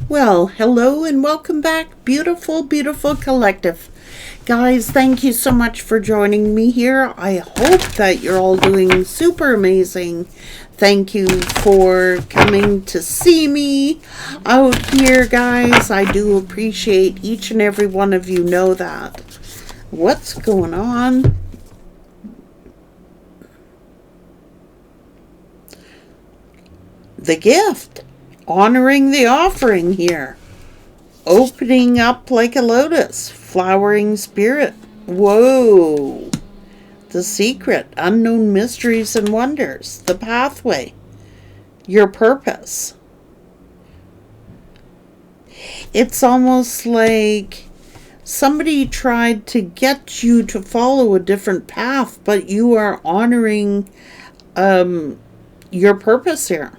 Well, hello and welcome back, beautiful, beautiful collective. Guys, thank you so much for joining me here. I hope that you're all doing super amazing. Thank you for coming to see me out here, guys. I do appreciate each and every one of you know that. What's going on? The gift. Honoring the offering here. Opening up like a lotus, flowering spirit. Whoa. The secret, unknown mysteries and wonders, the pathway, your purpose. It's almost like somebody tried to get you to follow a different path, but you are honoring your purpose here.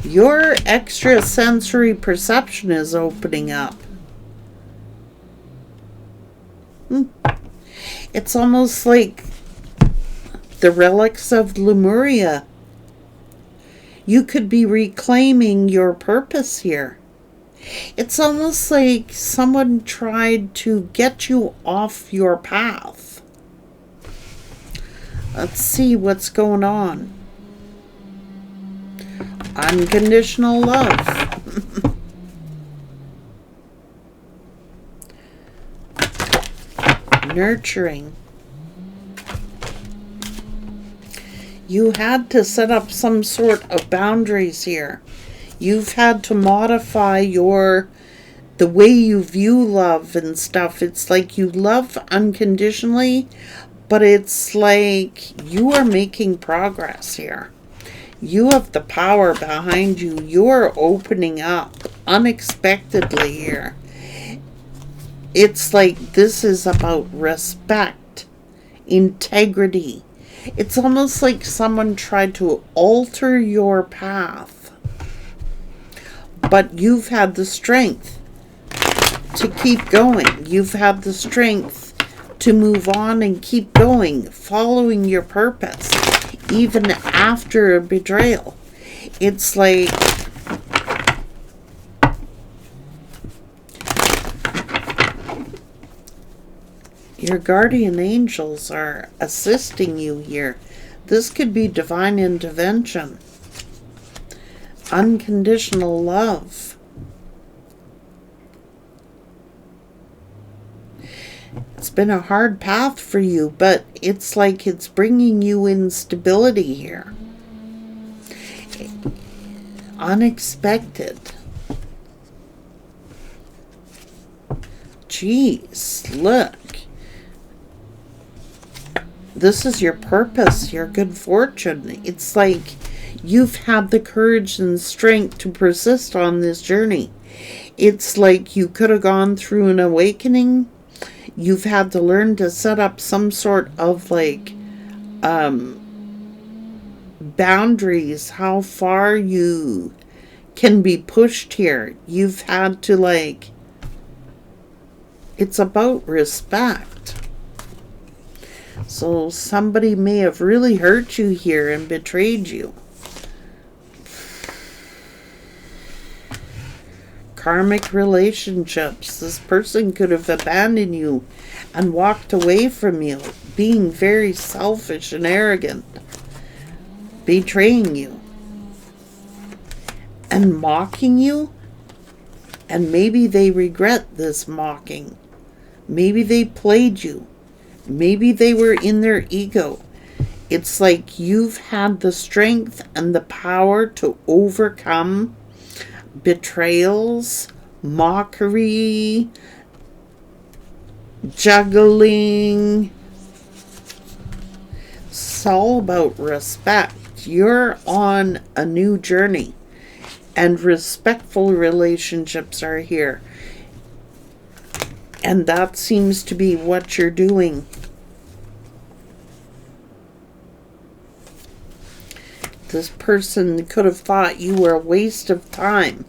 Your extrasensory perception is opening up. It's almost like the relics of Lemuria. You could be reclaiming your purpose here. It's almost like someone tried to get you off your path. Let's see what's going on. Unconditional love. Nurturing. You had to set up some sort of boundaries here. You've had to modify the way you view love and stuff. It's like you love unconditionally, but it's like you are making progress here. You have the power behind you. You're opening up unexpectedly here. It's like this is about respect, integrity. It's almost like someone tried to alter your path, but you've had the strength to keep going. You've had the strength to move on and keep going, following your purpose. Even after a betrayal, it's like your guardian angels are assisting you here. This could be divine intervention, unconditional love. It's been a hard path for you, but it's like it's bringing you in stability here. Unexpected. Jeez, look. This is your purpose, your good fortune. It's like you've had the courage and strength to persist on this journey. It's like you could have gone through an awakening. You've had to learn to set up some sort of boundaries, how far you can be pushed here. You've had to it's about respect. So somebody may have really hurt you here and betrayed you. Karmic relationships. This person could have abandoned you and walked away from you, being very selfish and arrogant, betraying you, and mocking you. And maybe they regret this mocking. Maybe they played you. Maybe they were in their ego. It's like you've had the strength and the power to overcome betrayals, mockery, juggling. It's all about respect. You're on a new journey, and respectful relationships are here. And that seems to be what you're doing. This person could have thought you were a waste of time.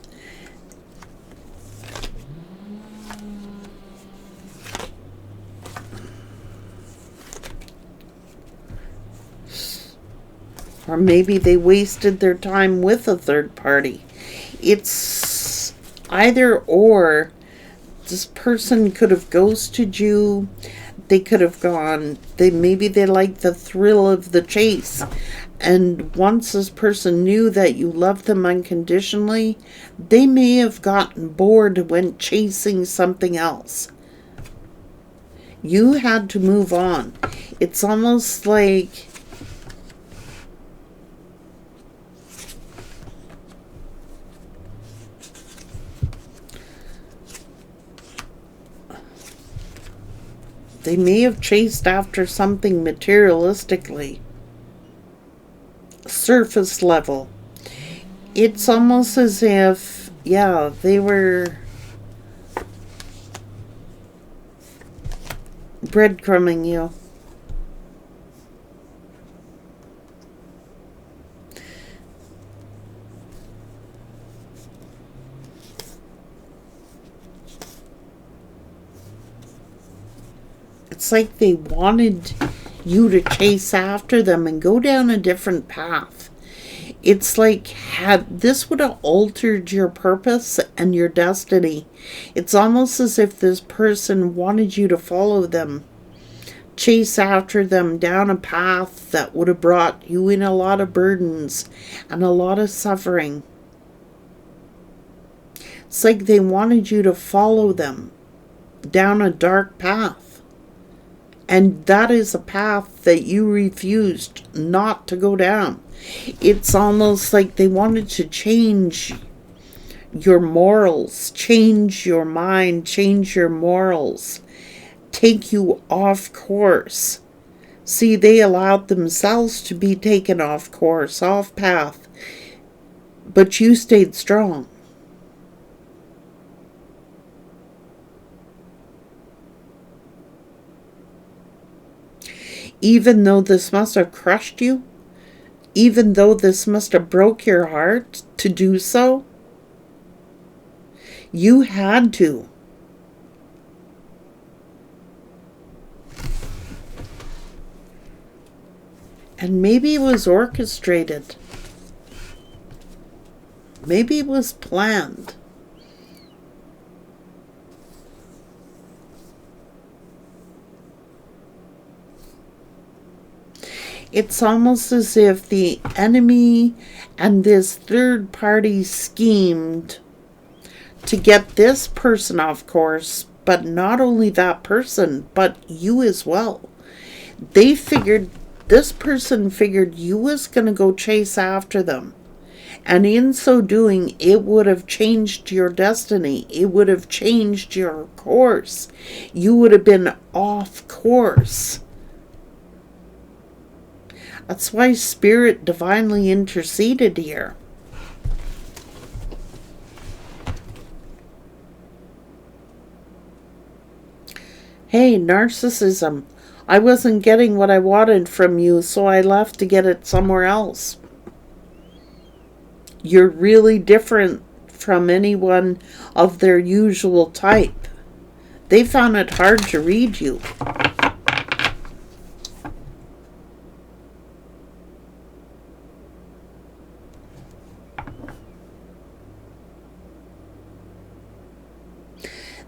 Or maybe they wasted their time with a third party. It's either or. This person could have ghosted you. They could have gone, maybe they like the thrill of the chase. And once this person knew that you loved them unconditionally, they may have gotten bored and went chasing something else. You had to move on. It's almost like they may have chased after something materialistically, surface level. It's almost as if, yeah, they were breadcrumbing you. It's like they wanted you to chase after them and go down a different path. It's like this would have altered your purpose and your destiny. It's almost as if this person wanted you to follow them, chase after them down a path that would have brought you in a lot of burdens and a lot of suffering. It's like they wanted you to follow them down a dark path. And that is a path that you refused not to go down. It's almost like they wanted to change your morals, change your mind, change your morals, take you off course. See, they allowed themselves to be taken off course, off path, but you stayed strong. Even though this must have crushed you, even though this must have broke your heart to do so, you had to. And maybe it was orchestrated. Maybe it was planned. It's almost as if the enemy and this third party schemed to get this person off course, but not only that person, but you as well. This person figured you was going to go chase after them. And in so doing, it would have changed your destiny. It would have changed your course. You would have been off course. That's why Spirit divinely interceded here. Hey, narcissism. I wasn't getting what I wanted from you, so I left to get it somewhere else. You're really different from anyone of their usual type. They found it hard to read you.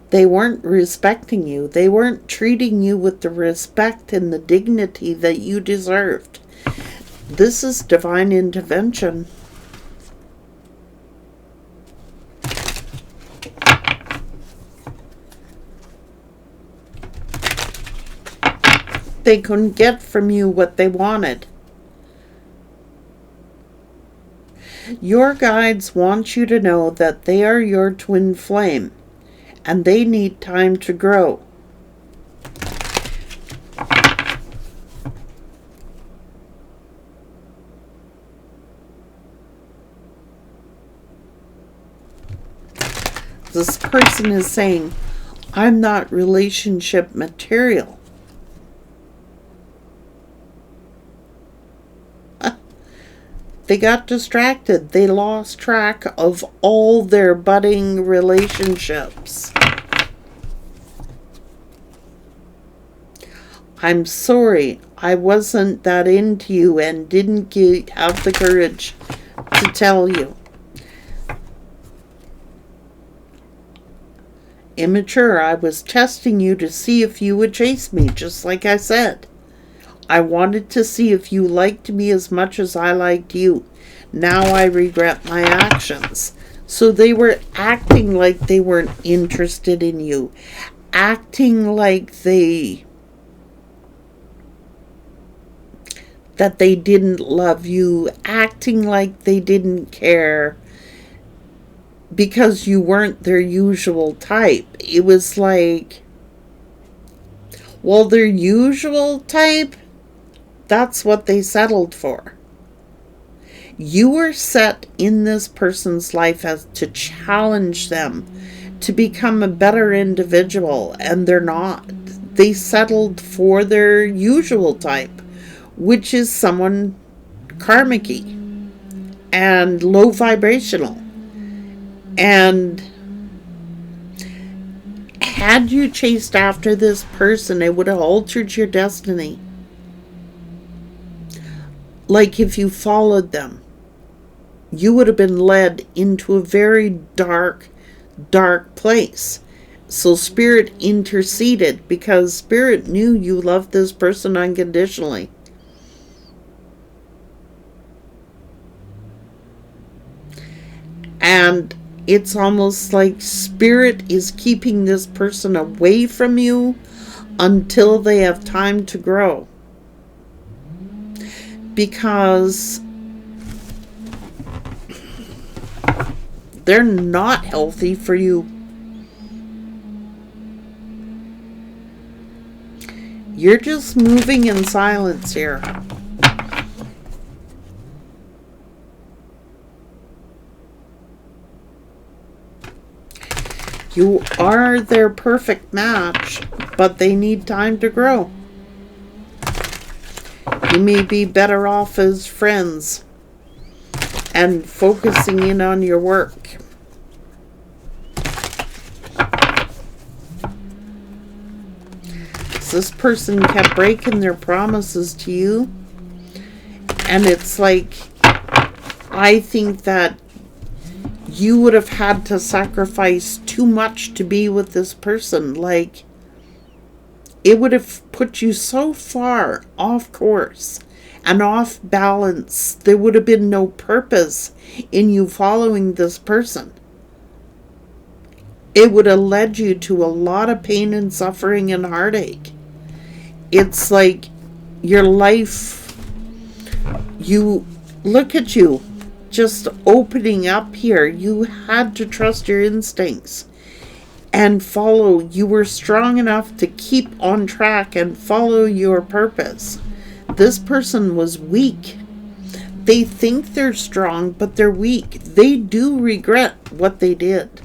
They weren't respecting you. They weren't treating you with the respect and the dignity that you deserved. This is divine intervention. They couldn't get from you what they wanted. Your guides want you to know that they are your twin flame. And they need time to grow. This person is saying, I'm not relationship material. They got distracted. They lost track of all their budding relationships. I'm sorry, I wasn't that into you and didn't have the courage to tell you. Immature, I was testing you to see if you would chase me, just like I said. I wanted to see if you liked me as much as I liked you. Now I regret my actions. So they were acting like they weren't interested in you. Acting like that they didn't love you. Acting like they didn't care. Because you weren't their usual type. It was like, well, their usual type, that's what they settled for. You were set in this person's life as to challenge them to become a better individual, and they're not. They settled for their usual type, which is someone karmic-y and low vibrational. And had you chased after this person, it would have altered your destiny. Like if you followed them, you would have been led into a very dark, dark place. So Spirit interceded because Spirit knew you loved this person unconditionally. And it's almost like Spirit is keeping this person away from you until they have time to grow. Because they're not healthy for you. You're just moving in silence here. You are their perfect match, but they need time to grow. You may be better off as friends and focusing in on your work. This person kept breaking their promises to you, and it's like, I think that you would have had to sacrifice too much to be with this person. Like, it would have put you so far off course and off balance. There would have been no purpose in you following this person. It would have led you to a lot of pain and suffering and heartache. It's like your life, you look at you just opening up here. You had to trust your instincts and follow. You were strong enough to keep on track and follow your purpose. This person was weak. They think they're strong, but they're weak. They do regret what they did.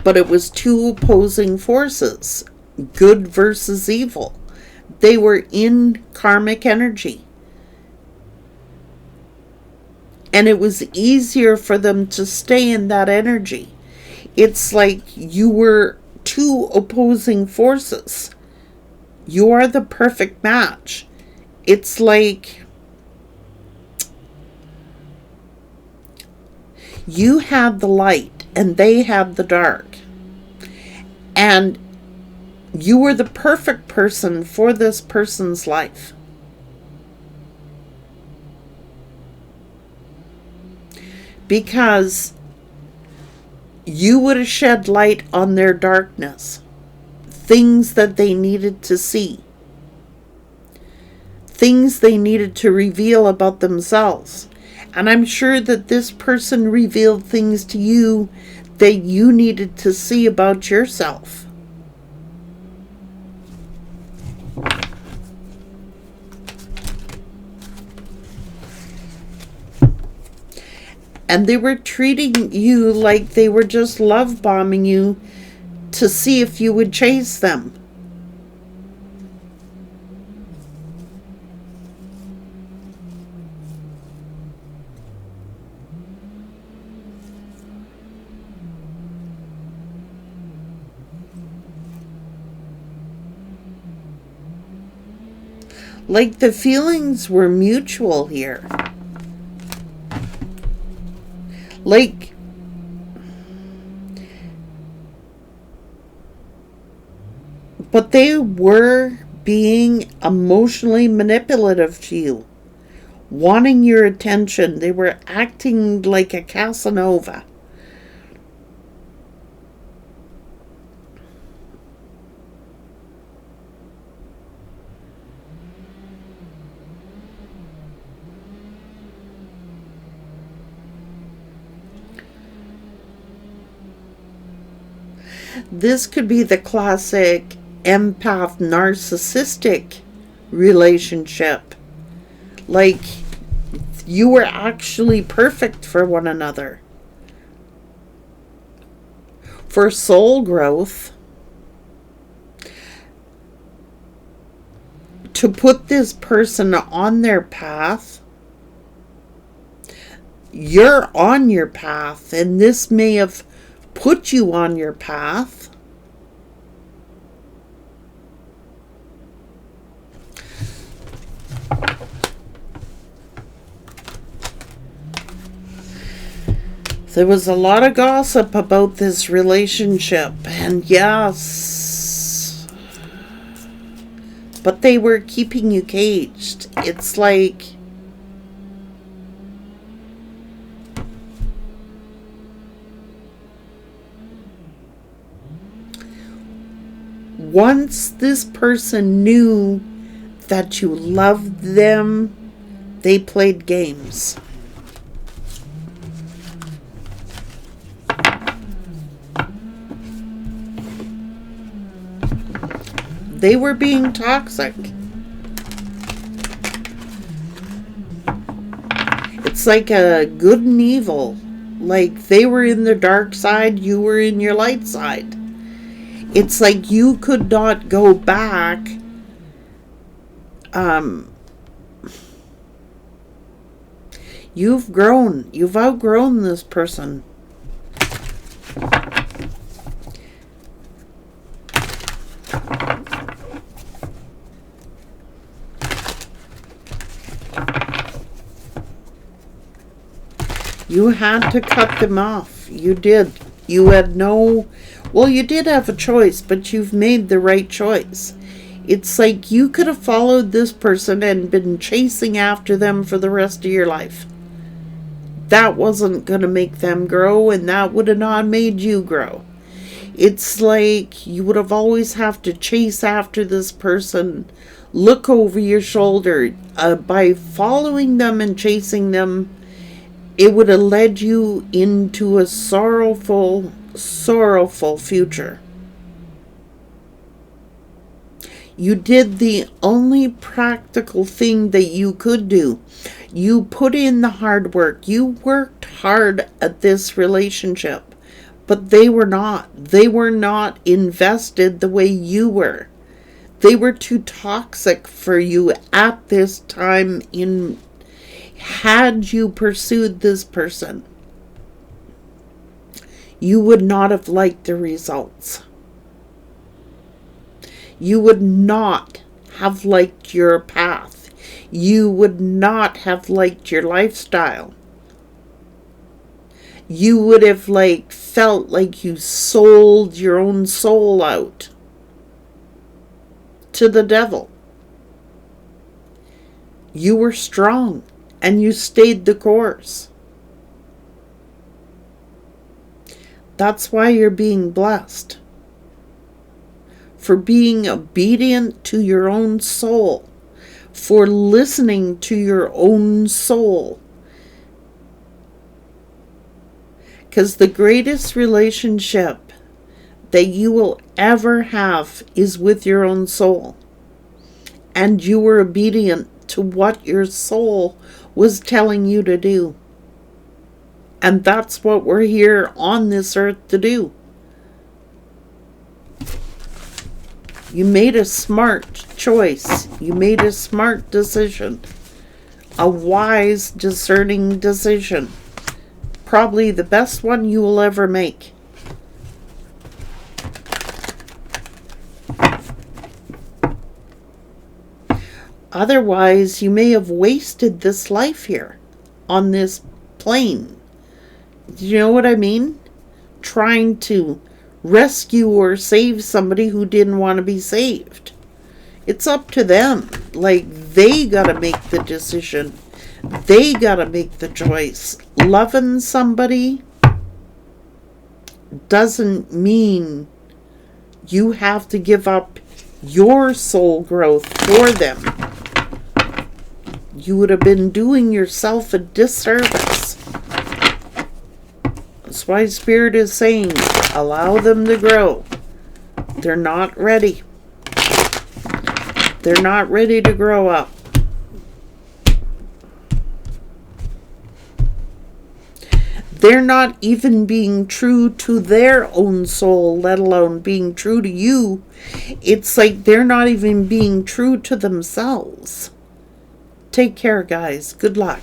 But it was two opposing forces, good versus evil. They were in karmic energy. And it was easier for them to stay in that energy. It's like you were two opposing forces. You are the perfect match. It's like you had the light and they had the dark. And you were the perfect person for this person's life. Because you would have shed light on their darkness. Things that they needed to see. Things they needed to reveal about themselves. And I'm sure that this person revealed things to you that you needed to see about yourself. And they were treating you like they were just love bombing you to see if you would chase them. Like the feelings were mutual here. Like, but they were being emotionally manipulative to you, wanting your attention. They were acting like a Casanova. This could be the classic empath narcissistic relationship. Like, you were actually perfect for one another. For soul growth, to put this person on their path, you're on your path, and this may have put you on your path. There was a lot of gossip about this relationship, and yes, but they were keeping you caged. It's like, once this person knew that you loved them, they played games. They were being toxic. It's like a good and evil. Like they were in the dark side, you were in your light side. It's like you could not go back. You've grown. You've outgrown this person. You had to cut them off. You did. You had no... Well, you did have a choice, but you've made the right choice. It's like you could have followed this person and been chasing after them for the rest of your life. That wasn't going to make them grow, and that would have not made you grow. It's like you would have always have to chase after this person, look over your shoulder. By following them and chasing them, it would have led you into a sorrowful future. You did the only practical thing that you could do. You put in the hard work. You worked hard at this relationship, but they were not. They were not invested the way you were. They were too toxic for you at this time. Had you pursued this person, you would not have liked the results. You would not have liked your path. You would not have liked your lifestyle. You would have felt like you sold your own soul out to the devil. You were strong and you stayed the course. That's why you're being blessed. For being obedient to your own soul. For listening to your own soul. Because the greatest relationship that you will ever have is with your own soul. And you were obedient to what your soul was telling you to do. And that's what we're here on this earth to do. You made a smart choice. You made a smart decision. A wise, discerning decision. Probably the best one you will ever make. Otherwise, you may have wasted this life here on this plane. Do you know what I mean? Trying to rescue or save somebody who didn't want to be saved. It's up to them. Like, they gotta make the decision. They gotta make the choice. Loving somebody doesn't mean you have to give up your soul growth for them. You would have been doing yourself a disservice. That's why Spirit is saying, allow them to grow. They're not ready. They're not ready to grow up. They're not even being true to their own soul, let alone being true to you. It's like they're not even being true to themselves. Take care, guys. Good luck.